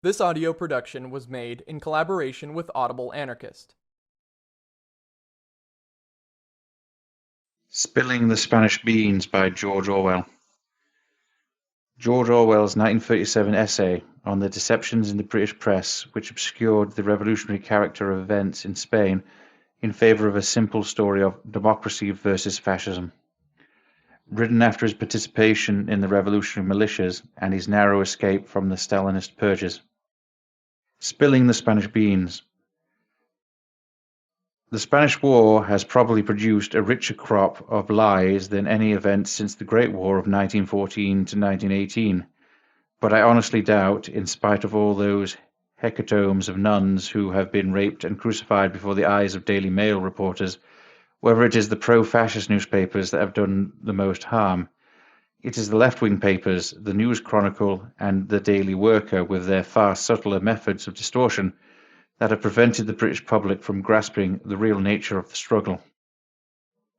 This audio production was made in collaboration with Audible Anarchist. Spilling the Spanish Beans by George Orwell. George Orwell's 1937 essay on the deceptions in the British press which obscured the revolutionary character of events in Spain in favour of a simple story of democracy versus fascism. Written after his participation in the revolutionary militias and his narrow escape from the Stalinist purges. Spilling the Spanish Beans. The Spanish War has probably produced a richer crop of lies than any event since the Great War of 1914 to 1918, but I honestly doubt, in spite of all those hecatombs of nuns who have been raped and crucified before the eyes of Daily Mail reporters, whether it is the pro-fascist newspapers that have done the most harm. It is the left-wing papers, the News Chronicle and the Daily Worker, with their far subtler methods of distortion, that have prevented the British public from grasping the real nature of the struggle.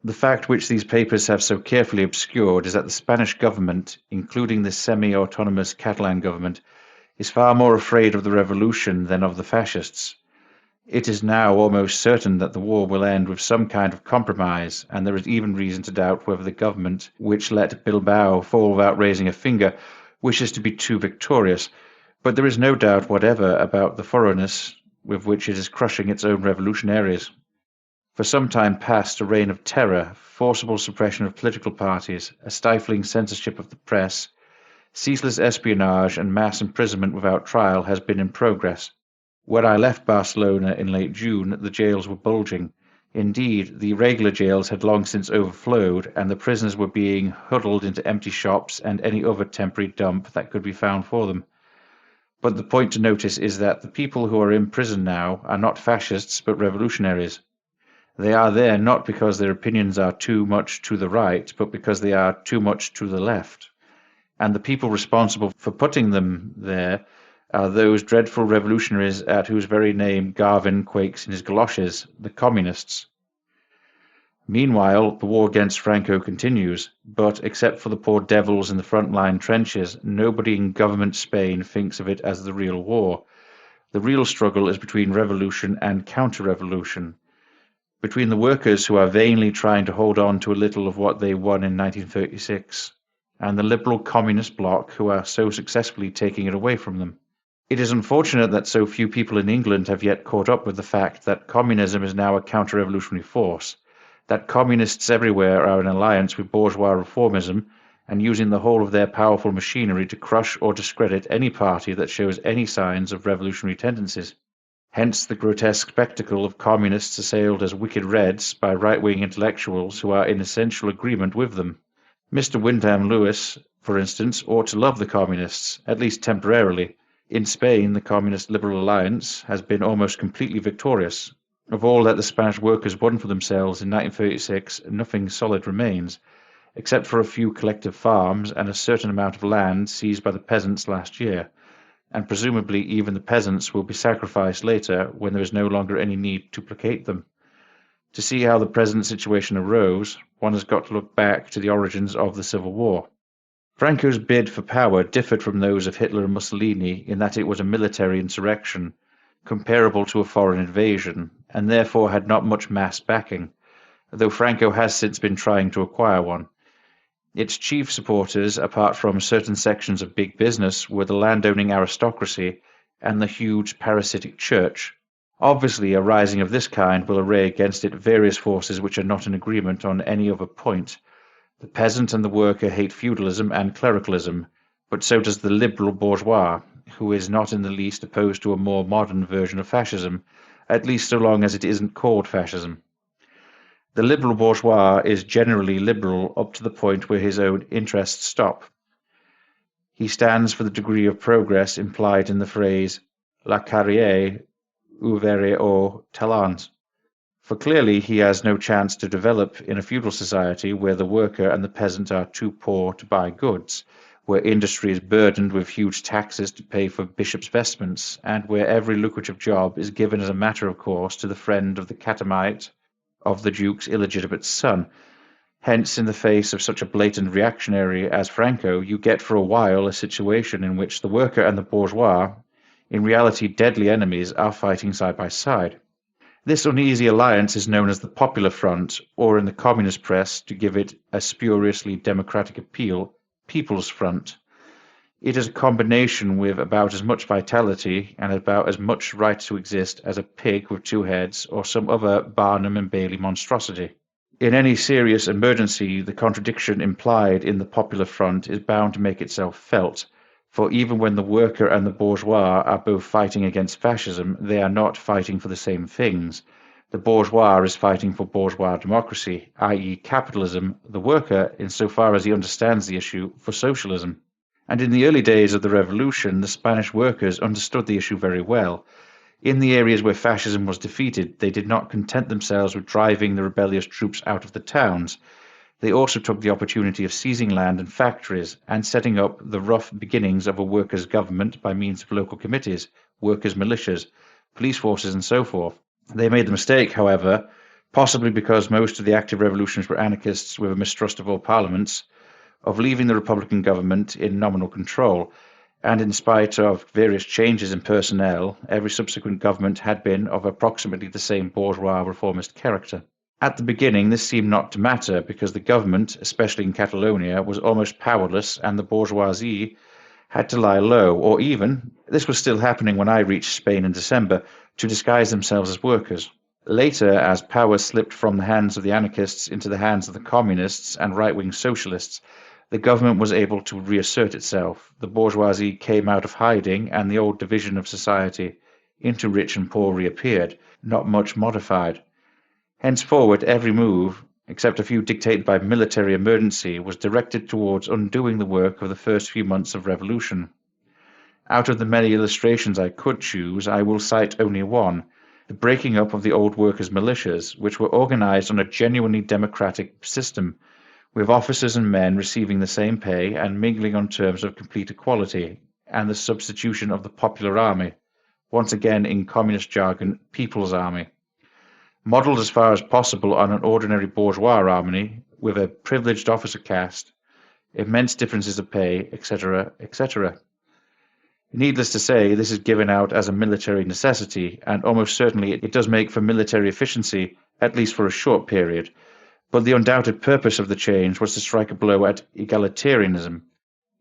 The fact which these papers have so carefully obscured is that the Spanish government, including the semi-autonomous Catalan government, is far more afraid of the revolution than of the fascists. It is now almost certain that the war will end with some kind of compromise, and there is even reason to doubt whether the government, which let Bilbao fall without raising a finger, wishes to be too victorious. But there is no doubt whatever about the thoroughness with which it is crushing its own revolutionaries. For some time past, a reign of terror, forcible suppression of political parties, a stifling censorship of the press, ceaseless espionage and mass imprisonment without trial has been in progress. When I left Barcelona in late June, the jails were bulging. Indeed, the regular jails had long since overflowed, and the prisoners were being huddled into empty shops and any other temporary dump that could be found for them. But the point to notice is that the people who are in prison now are not fascists but revolutionaries. They are there not because their opinions are too much to the right, but because they are too much to the left. And the people responsible for putting them there are those dreadful revolutionaries at whose very name Garvin quakes in his galoshes, the communists. Meanwhile, the war against Franco continues, but except for the poor devils in the front-line trenches, nobody in government Spain thinks of it as the real war. The real struggle is between revolution and counter-revolution, between the workers who are vainly trying to hold on to a little of what they won in 1936, and the liberal communist bloc who are so successfully taking it away from them. It is unfortunate that so few people in England have yet caught up with the fact that communism is now a counter-revolutionary force, that communists everywhere are in alliance with bourgeois reformism and using the whole of their powerful machinery to crush or discredit any party that shows any signs of revolutionary tendencies. Hence the grotesque spectacle of communists assailed as wicked Reds by right-wing intellectuals who are in essential agreement with them. Mr. Wyndham Lewis, for instance, ought to love the communists, at least temporarily. In Spain, the Communist Liberal Alliance has been almost completely victorious. Of all that the Spanish workers won for themselves in 1936, nothing solid remains, except for a few collective farms and a certain amount of land seized by the peasants last year, and presumably even the peasants will be sacrificed later when there is no longer any need to placate them. To see how the present situation arose, one has got to look back to the origins of the Civil War. Franco's bid for power differed from those of Hitler and Mussolini in that it was a military insurrection, comparable to a foreign invasion, and therefore had not much mass backing, though Franco has since been trying to acquire one. Its chief supporters, apart from certain sections of big business, were the landowning aristocracy and the huge parasitic church. Obviously, a rising of this kind will array against it various forces which are not in agreement on any other point. The peasant and the worker hate feudalism and clericalism, but so does the liberal bourgeois, who is not in the least opposed to a more modern version of fascism, at least so long as it isn't called fascism. The liberal bourgeois is generally liberal up to the point where his own interests stop. He stands for the degree of progress implied in the phrase la carrière ouverte au talent, for clearly he has no chance to develop in a feudal society where the worker and the peasant are too poor to buy goods, where industry is burdened with huge taxes to pay for bishops' vestments, and where every lucrative job is given as a matter of course to the friend of the catamite of the Duke's illegitimate son. Hence, in the face of such a blatant reactionary as Franco, you get for a while a situation in which the worker and the bourgeois, In reality, deadly enemies are fighting side by side. This uneasy alliance is known as the Popular Front, or in the communist press, to give it a spuriously democratic appeal, People's Front. It is a combination with about as much vitality and about as much right to exist as a pig with two heads or some other Barnum and Bailey monstrosity. In any serious emergency, the contradiction implied in the Popular Front is bound to make itself felt, for even when the worker and the bourgeois are both fighting against fascism, they are not fighting for the same things. The bourgeois is fighting for bourgeois democracy, i.e. capitalism, the worker, insofar as he understands the issue, for socialism. And in the early days of the revolution, the Spanish workers understood the issue very well. In the areas where fascism was defeated, they did not content themselves with driving the rebellious troops out of the towns. They also took the opportunity of seizing land and factories and setting up the rough beginnings of a workers' government by means of local committees, workers' militias, police forces, and so forth. They made the mistake, however, possibly because most of the active revolutionaries were anarchists with a mistrust of all parliaments, of leaving the Republican government in nominal control, and in spite of various changes in personnel, every subsequent government had been of approximately the same bourgeois reformist character. At the beginning, this seemed not to matter because the government, especially in Catalonia, was almost powerless and the bourgeoisie had to lie low, or even, this was still happening when I reached Spain in December, to disguise themselves as workers. Later, as power slipped from the hands of the anarchists into the hands of the communists and right-wing socialists, the government was able to reassert itself. The bourgeoisie came out of hiding, and the old division of society into rich and poor reappeared, not much modified. Henceforward, every move, except a few dictated by military emergency, was directed towards undoing the work of the first few months of revolution. Out of the many illustrations I could choose, I will cite only one, the breaking up of the old workers' militias, which were organized on a genuinely democratic system, with officers and men receiving the same pay and mingling on terms of complete equality, and the substitution of the popular army, once again in communist jargon, People's Army, modelled as far as possible on an ordinary bourgeois army, with a privileged officer caste, immense differences of pay, etc., etc. Needless to say, this is given out as a military necessity, and almost certainly it does make for military efficiency, at least for a short period. But the undoubted purpose of the change was to strike a blow at egalitarianism.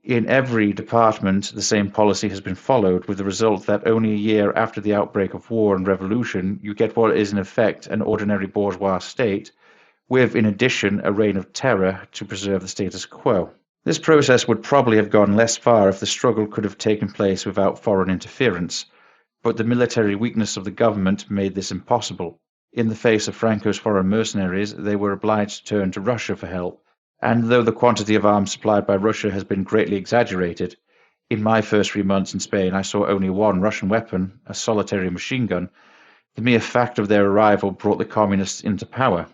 In every department, the same policy has been followed, with the result that only a year after the outbreak of war and revolution, you get what is in effect an ordinary bourgeois state, with, in addition, a reign of terror to preserve the status quo. This process would probably have gone less far if the struggle could have taken place without foreign interference, but the military weakness of the government made this impossible. In the face of Franco's foreign mercenaries, they were obliged to turn to Russia for help, and though the quantity of arms supplied by Russia has been greatly exaggerated, in my first 3 months in Spain I saw only one Russian weapon, a solitary machine gun. The mere fact of their arrival brought the communists into power.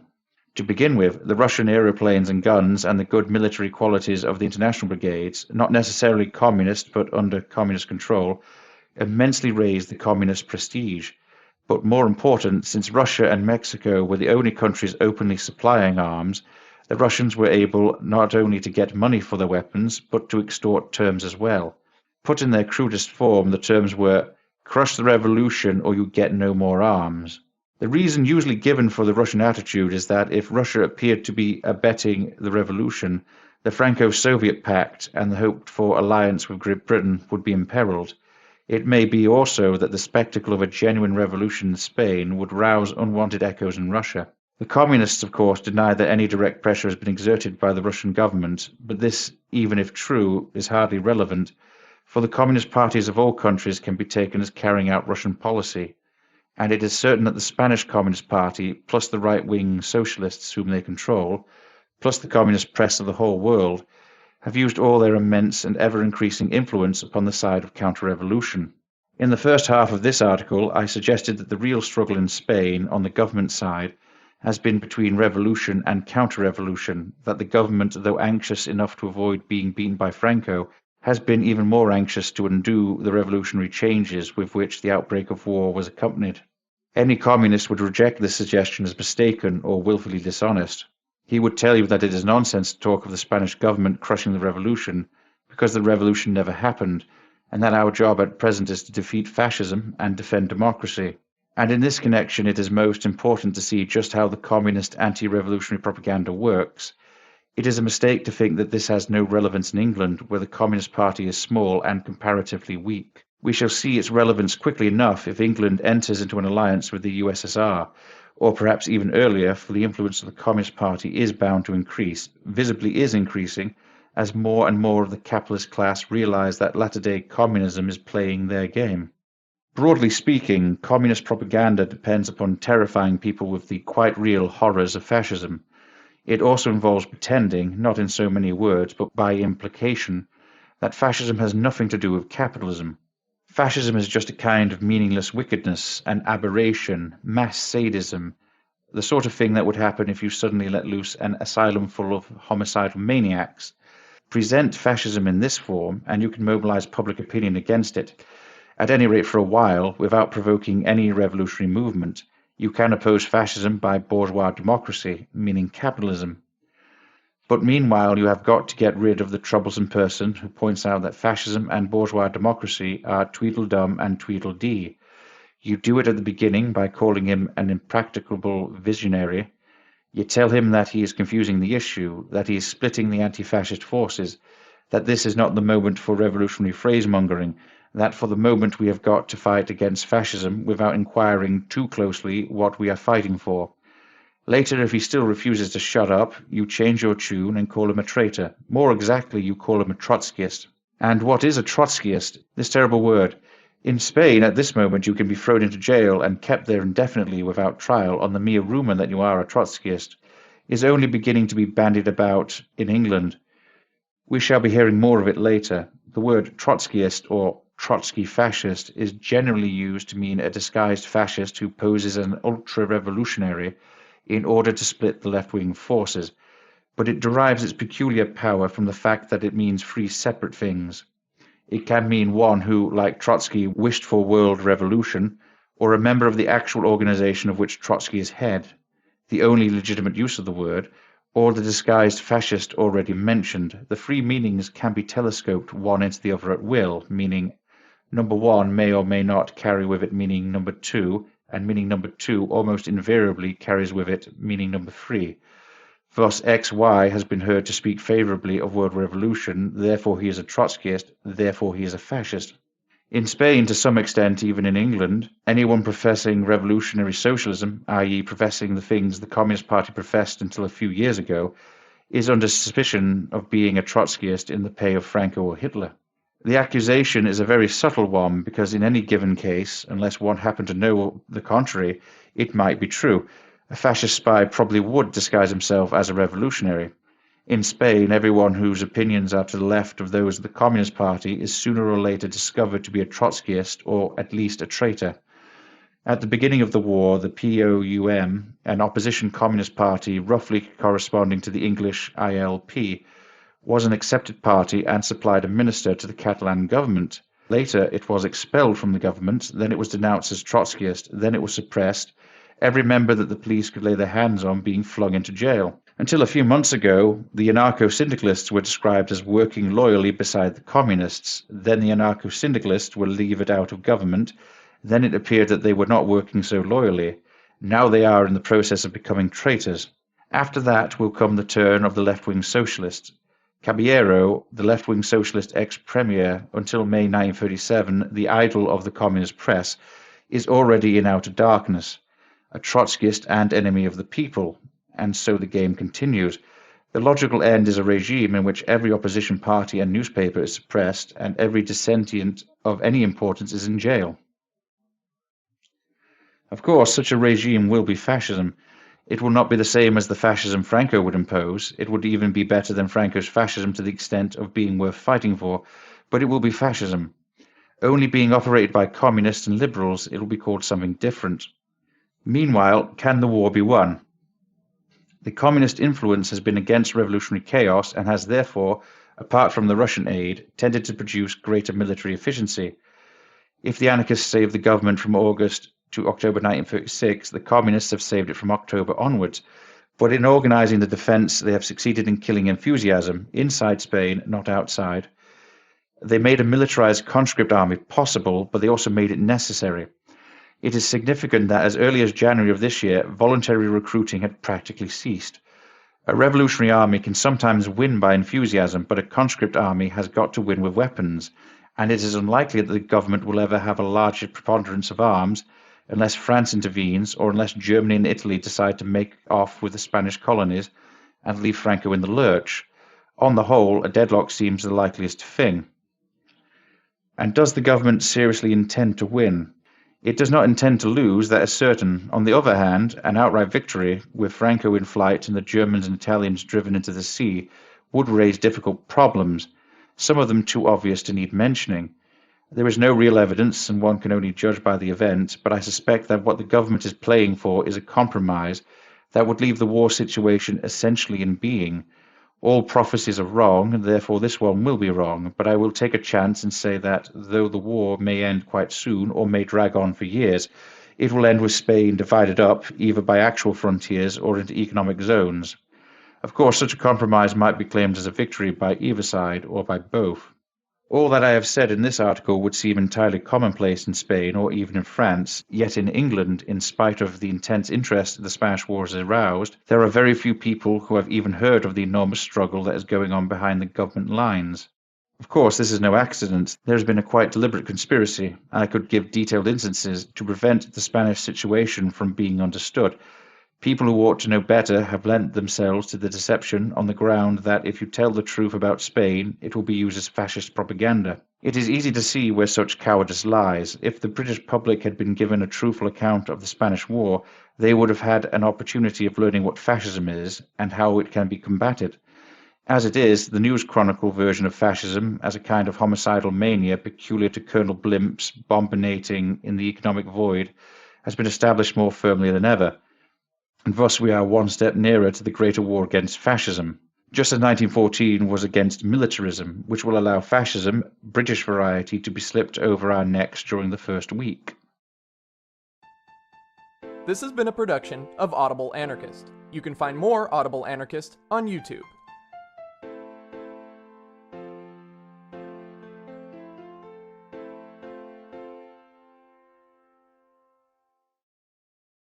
To begin with, the Russian aeroplanes and guns and the good military qualities of the international brigades, not necessarily communist but under communist control, immensely raised the communist prestige. But more important, since Russia and Mexico were the only countries openly supplying arms, the Russians were able not only to get money for their weapons, but to extort terms as well. Put in their crudest form, the terms were, "Crush the revolution or you get no more arms." The reason usually given for the Russian attitude is that if Russia appeared to be abetting the revolution, the Franco-Soviet pact and the hoped-for alliance with Great Britain would be imperiled. It may be also that the spectacle of a genuine revolution in Spain would rouse unwanted echoes in Russia. The communists, of course, deny that any direct pressure has been exerted by the Russian government, but this, even if true, is hardly relevant, for the communist parties of all countries can be taken as carrying out Russian policy, and it is certain that the Spanish Communist Party, plus the right-wing socialists whom they control, plus the communist press of the whole world, have used all their immense and ever-increasing influence upon the side of counter-revolution. In the first half of this article, I suggested that the real struggle in Spain, on the government side, has been between revolution and counter-revolution, that the government, though anxious enough to avoid being beaten by Franco, has been even more anxious to undo the revolutionary changes with which the outbreak of war was accompanied. Any communist would reject this suggestion as mistaken or willfully dishonest. He would tell you that it is nonsense to talk of the Spanish government crushing the revolution, because the revolution never happened, and that our job at present is to defeat fascism and defend democracy. And in this connection, it is most important to see just how the communist anti-revolutionary propaganda works. It is a mistake to think that this has no relevance in England, where the Communist Party is small and comparatively weak. We shall see its relevance quickly enough if England enters into an alliance with the USSR, or perhaps even earlier, for the influence of the Communist Party is bound to increase, visibly is increasing, as more and more of the capitalist class realize that latter-day communism is playing their game. Broadly speaking, communist propaganda depends upon terrifying people with the quite real horrors of fascism. It also involves pretending, not in so many words, but by implication, that fascism has nothing to do with capitalism. Fascism is just a kind of meaningless wickedness, an aberration, mass sadism, the sort of thing that would happen if you suddenly let loose an asylum full of homicidal maniacs. Present fascism in this form, and you can mobilize public opinion against it. At any rate for a while, without provoking any revolutionary movement. You can oppose fascism by bourgeois democracy, meaning capitalism. But meanwhile, you have got to get rid of the troublesome person who points out that fascism and bourgeois democracy are tweedledum and tweedledee. You do it at the beginning by calling him an impracticable visionary. You tell him that he is confusing the issue, that he is splitting the anti-fascist forces, that this is not the moment for revolutionary phrasemongering, that for the moment we have got to fight against fascism without inquiring too closely what we are fighting for. Later, if he still refuses to shut up, you change your tune and call him a traitor. More exactly, you call him a Trotskyist. And what is a Trotskyist? This terrible word. In Spain, at this moment, you can be thrown into jail and kept there indefinitely without trial on the mere rumor that you are a Trotskyist, is only beginning to be bandied about in England. We shall be hearing more of it later. The word Trotskyist or Trotsky fascist is generally used to mean a disguised fascist who poses as an ultra-revolutionary in order to split the left-wing forces, but it derives its peculiar power from the fact that it means three separate things. It can mean one who, like Trotsky, wished for world revolution, or a member of the actual organization of which Trotsky is head, the only legitimate use of the word, or the disguised fascist already mentioned. The three meanings can be telescoped one into the other at will, meaning number one may or may not carry with it meaning number two, and meaning number two almost invariably carries with it meaning number three. Thus XY has been heard to speak favorably of world revolution, therefore he is a Trotskyist, therefore he is a fascist. In Spain, to some extent, even in England, anyone professing revolutionary socialism, i.e. professing the things the Communist Party professed until a few years ago, is under suspicion of being a Trotskyist in the pay of Franco or Hitler. The accusation is a very subtle one because in any given case, unless one happened to know the contrary, it might be true. A fascist spy probably would disguise himself as a revolutionary. In Spain, everyone whose opinions are to the left of those of the Communist Party is sooner or later discovered to be a Trotskyist or at least a traitor. At the beginning of the war, the POUM, an opposition communist party roughly corresponding to the English ILP, was an accepted party and supplied a minister to the Catalan government. Later, it was expelled from the government, then it was denounced as Trotskyist, then it was suppressed, every member that the police could lay their hands on being flung into jail. Until a few months ago, the anarcho-syndicalists were described as working loyally beside the communists. Then the anarcho-syndicalists were levered out of government. Then it appeared that they were not working so loyally. Now they are in the process of becoming traitors. After that will come the turn of the left-wing socialists. Caballero, the left-wing socialist ex-premier, until May 1937, the idol of the communist press, is already in outer darkness, a Trotskyist and enemy of the people, and so the game continues. The logical end is a regime in which every opposition party and newspaper is suppressed, and every dissentient of any importance is in jail. Of course, such a regime will be fascism. It will not be the same as the fascism Franco would impose. It would even be better than Franco's fascism to the extent of being worth fighting for, but it will be fascism. Only being operated by communists and liberals, it will be called something different. Meanwhile, can the war be won? The communist influence has been against revolutionary chaos and has therefore, apart from the Russian aid, tended to produce greater military efficiency. If the anarchists saved the government from August to October 1936, the communists have saved it from October onwards. But in organizing the defense, they have succeeded in killing enthusiasm, inside Spain, not outside. They made a militarized conscript army possible, but they also made it necessary. It is significant that as early as January of this year, voluntary recruiting had practically ceased. A revolutionary army can sometimes win by enthusiasm, but a conscript army has got to win with weapons, and it is unlikely that the government will ever have a larger preponderance of arms unless France intervenes or unless Germany and Italy decide to make off with the Spanish colonies and leave Franco in the lurch. On the whole, a deadlock seems the likeliest thing. And does the government seriously intend to win? It does not intend to lose, that is certain. On the other hand, an outright victory, with Franco in flight and the Germans and Italians driven into the sea, would raise difficult problems, some of them too obvious to need mentioning. There is no real evidence, and one can only judge by the event, but I suspect that what the government is playing for is a compromise that would leave the war situation essentially in being. All prophecies are wrong, and therefore this one will be wrong, but I will take a chance and say that, though the war may end quite soon, or may drag on for years, it will end with Spain divided up, either by actual frontiers or into economic zones. Of course, such a compromise might be claimed as a victory by either side, or by both. All that I have said in this article would seem entirely commonplace in Spain or even in France, yet in England, in spite of the intense interest the Spanish War has aroused, there are very few people who have even heard of the enormous struggle that is going on behind the government lines. Of course, this is no accident. There has been a quite deliberate conspiracy, and I could give detailed instances to prevent the Spanish situation from being understood. People who ought to know better have lent themselves to the deception on the ground that if you tell the truth about Spain, it will be used as fascist propaganda. It is easy to see where such cowardice lies. If the British public had been given a truthful account of the Spanish War, they would have had an opportunity of learning what fascism is and how it can be combated. As it is, the News Chronicle version of fascism, as a kind of homicidal mania peculiar to Colonel Blimps bombinating in the economic void, has been established more firmly than ever. And thus we are one step nearer to the greater war against fascism, just as 1914 was against militarism, which will allow fascism, British variety, to be slipped over our necks during the first week. This has been a production of Audible Anarchist. You can find more Audible Anarchist on YouTube.